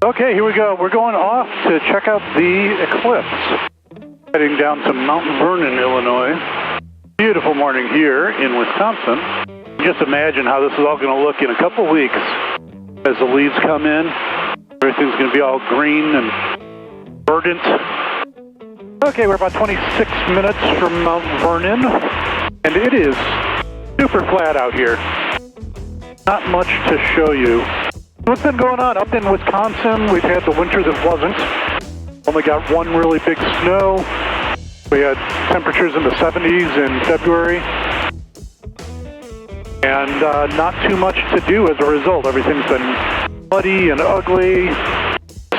Okay, here we go. We're going off to check out the eclipse. Heading down to Mount Vernon, Illinois. Beautiful morning here in Wisconsin. Just imagine how this is all going to look in a couple weeks as the leaves come in. Everything's going to be all green and verdant. Okay, we're about 26 minutes from Mount Vernon, and it is super flat out here. Not much to show you. What's been going on up in Wisconsin? We've had the winter that wasn't. Only got one really big snow. We had temperatures in the 70s in February. And not too much to do as a result. Everything's been muddy and ugly.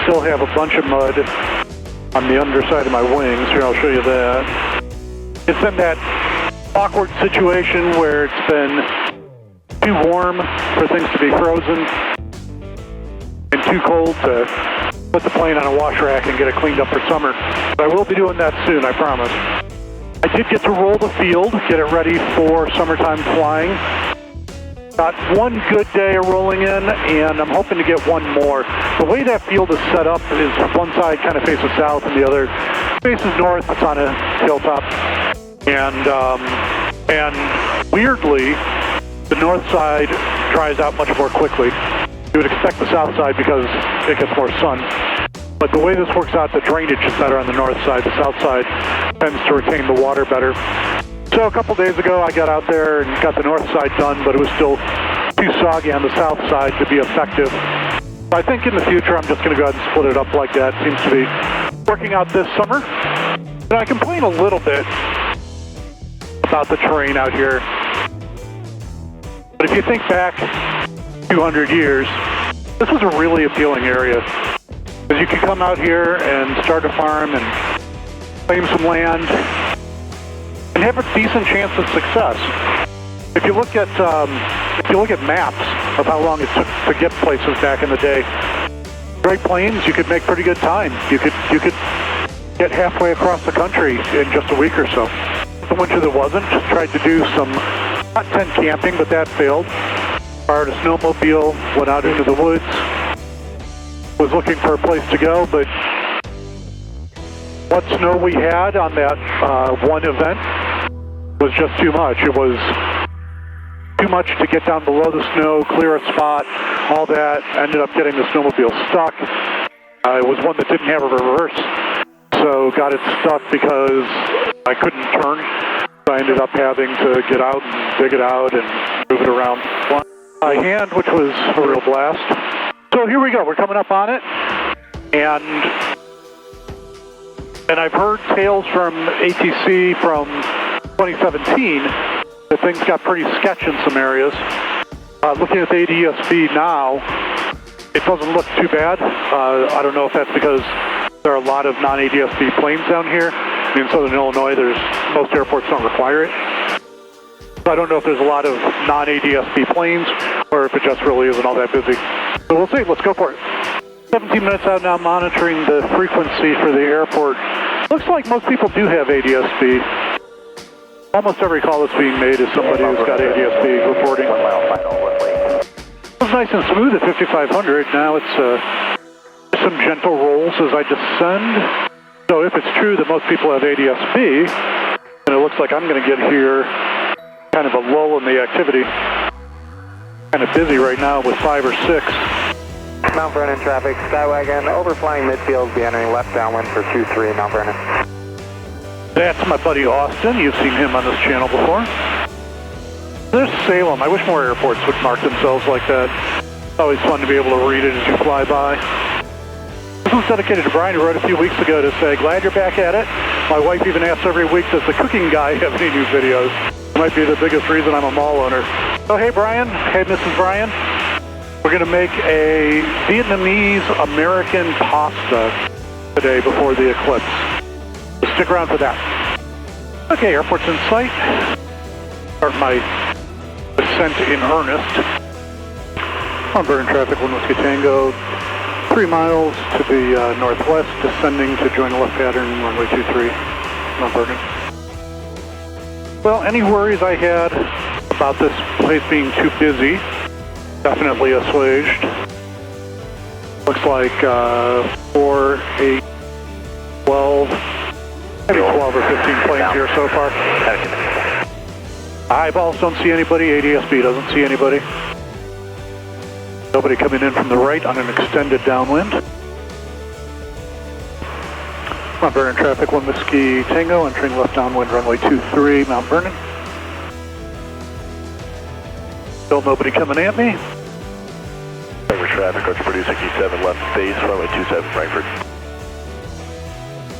Still have a bunch of mud on the underside of my wings. Here, I'll show you that. It's been that awkward situation where it's been too warm for things to be frozen and too cold to put the plane on a wash rack and get it cleaned up for summer. But I will be doing that soon, I promise. I did get to roll the field, get it ready for summertime flying. Got one good day of rolling in, and I'm hoping to get one more. The way that field is set up is one side kind of faces south and the other faces north. It's on a hilltop. And weirdly, the north side dries out much more quickly. You would expect the south side because it gets more sun. But the way this works out, the drainage is better on the north side. The south side tends to retain the water better. So a couple days ago, I got out there and got the north side done, but it was still too soggy on the south side to be effective. So I think in the future, I'm just going to go ahead and split it up like that. It seems to be working out this summer. And I complain a little bit about the terrain out here. But if you think back 200 years, this was a really appealing area. Because you could come out here and start a farm and claim some land and have a decent chance of success. If you look at maps of how long it took to get places back in the day, Great Plains, you could make pretty good time. You could get halfway across the country in just a week or so. The winter that wasn't, just tried to do some hot tent camping, but that failed. Hired a snowmobile, went out into the woods, was looking for a place to go, but what snow we had on that one event was just too much. It was too much to get down below the snow, clear a spot, all that. Ended up getting the snowmobile stuck. It was one that didn't have a reverse, so got it stuck because I couldn't turn. So I ended up having to get out and dig it out and move it around by hand, which was a real blast. So here we go. We're coming up on it, and I've heard tales from ATC from 2017 that things got pretty sketch in some areas. Looking at the ADS-B now, it doesn't look too bad. I don't know if that's because there are a lot of non-ADS-B planes down here. In Southern Illinois, most airports don't require it. So I don't know if there's a lot of non-ADS-B planes or if it just really isn't all that busy. So we'll see. Let's go for it. 17 minutes out now, monitoring the frequency for the airport. Looks like most people do have ADS-B. Almost every call that's being made is somebody who's got ADS-B reporting. 1 mile final, 1 lane. It was nice and smooth at 5,500. Now it's some gentle rolls as I descend. So if it's true that most people have ADS-B, then it looks like I'm going to get here kind of a lull in the activity. Kind of busy right now with 5 or 6. Mount Vernon traffic, Skywagon, overflying midfield, be entering left downwind for 23 Mount Vernon. That's my buddy Austin. You've seen him on this channel before. There's Salem. I wish more airports would mark themselves like that. It's always fun to be able to read it as you fly by. This was dedicated to Brian, who wrote a few weeks ago to say, glad you're back at it. My wife even asks every week, does the cooking guy have any new videos? It might be the biggest reason I'm a mall owner. So hey Brian, hey Mrs. Brian. We're going to make a Vietnamese-American pasta today before the eclipse. So stick around for that. Okay, airport's in sight. Start my descent in earnest. Mount Vernon traffic, 1 Whiskey Tango. 3 miles to the northwest, descending to join the left pattern, runway 23, Mount Vernon. Well, any worries I had about this place being too busy, definitely assuaged. Looks like 4, 8, 12, maybe 12 or 15 planes here so far. Eyeballs don't see anybody, ADSB doesn't see anybody. Nobody coming in from the right on an extended downwind. Mount Vernon traffic, 1 Whiskey Tango, entering left downwind runway 23, Mount Vernon. Still nobody coming at me. Over traffic, Archer Purdue 67, left base, runway 27, Frankfurt.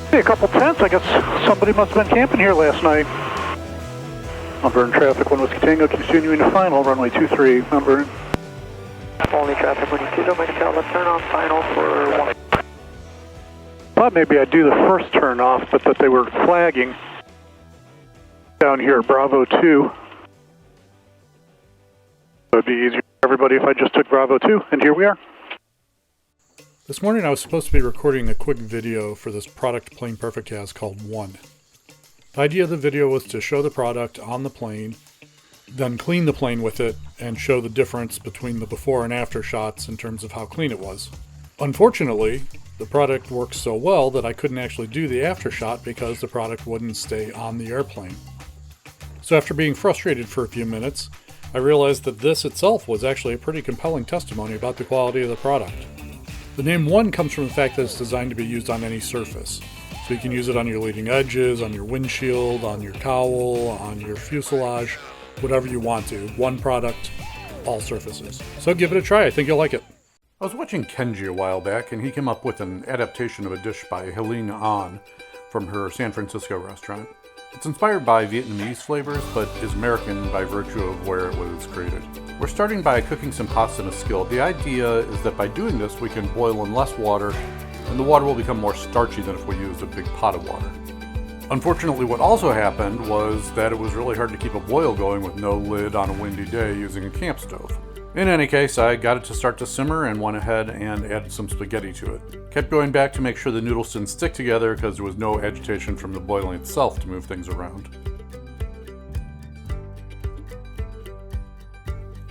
Hey, a couple tents, I guess somebody must have been camping here last night. Mount Vernon traffic, 1 Whiskey Tango, continuing to final, runway 23, Mount Vernon. Only traffic, when you see make a let's turn on final for 1. Thought maybe I'd do the first turn off, but that they were flagging down here at Bravo 2. So it'd be easier for everybody if I just took Bravo 2, and here we are. This morning I was supposed to be recording a quick video for this product Plane Perfect has called One. The idea of the video was to show the product on the plane, then clean the plane with it, and show the difference between the before and after shots in terms of how clean it was. Unfortunately, the product works so well that I couldn't actually do the after shot because the product wouldn't stay on the airplane. So after being frustrated for a few minutes, I realized that this itself was actually a pretty compelling testimony about the quality of the product. The name One comes from the fact that it's designed to be used on any surface. So you can use it on your leading edges, on your windshield, on your cowl, on your fuselage, whatever you want to. One product, all surfaces. So give it a try, I think you'll like it. I was watching Kenji a while back, and he came up with an adaptation of a dish by Helene An from her San Francisco restaurant. It's inspired by Vietnamese flavors, but is American by virtue of where it was created. We're starting by cooking some pasta in a skillet. The idea is that by doing this, we can boil in less water, and the water will become more starchy than if we used a big pot of water. Unfortunately, what also happened was that it was really hard to keep a boil going with no lid on a windy day using a camp stove. In any case, I got it to start to simmer and went ahead and added some spaghetti to it. Kept going back to make sure the noodles didn't stick together because there was no agitation from the boiling itself to move things around.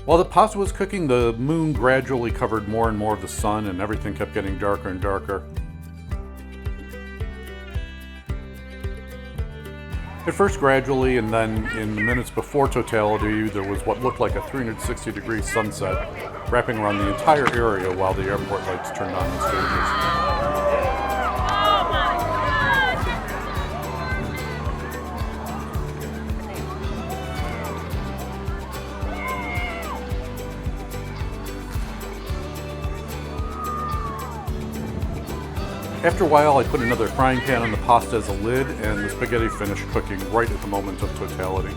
While the pasta was cooking, the moon gradually covered more and more of the sun and everything kept getting darker and darker. At first gradually, and then in the minutes before totality, there was what looked like a 360-degree sunset wrapping around the entire area while the airport lights turned on in stages. After a while, I put another frying pan on the pasta as a lid, and the spaghetti finished cooking right at the moment of totality.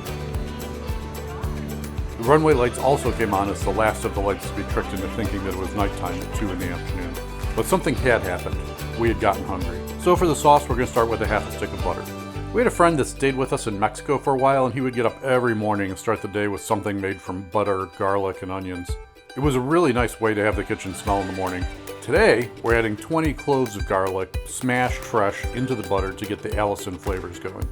The runway lights also came on as the last of the lights to be tricked into thinking that it was nighttime at 2 in the afternoon. But something had happened. We had gotten hungry. So for the sauce, we're going to start with a half a stick of butter. We had a friend that stayed with us in Mexico for a while, and he would get up every morning and start the day with something made from butter, garlic, and onions. It was a really nice way to have the kitchen smell in the morning. Today, we're adding 20 cloves of garlic, smashed fresh, into the butter to get the Allison flavors going.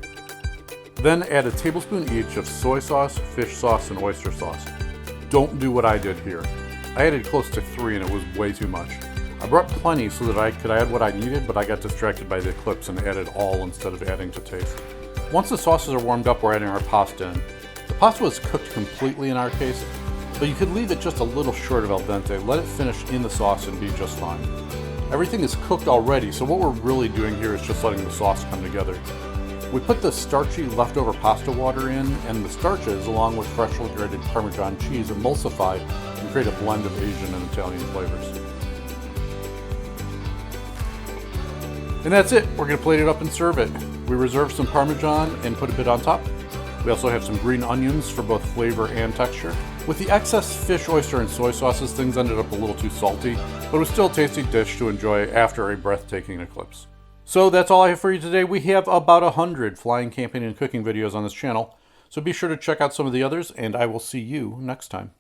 Then add a tablespoon each of soy sauce, fish sauce, and oyster sauce. Don't do what I did here. I added close to 3 and it was way too much. I brought plenty so that I could add what I needed, but I got distracted by the eclipse and added all instead of adding to taste. Once the sauces are warmed up, we're adding our pasta in. The pasta was cooked completely in our case, but you could leave it just a little short of al dente. Let it finish in the sauce and be just fine. Everything is cooked already, so what we're really doing here is just letting the sauce come together. We put the starchy leftover pasta water in, and the starches, along with freshly grated Parmesan cheese, emulsify and create a blend of Asian and Italian flavors. And that's it. We're going to plate it up and serve it. We reserved some Parmesan and put a bit on top. We also have some green onions for both flavor and texture. With the excess fish, oyster, and soy sauces, things ended up a little too salty, but it was still a tasty dish to enjoy after a breathtaking eclipse. So that's all I have for you today. We have about 100 flying, camping, and cooking videos on this channel, so be sure to check out some of the others, and I will see you next time.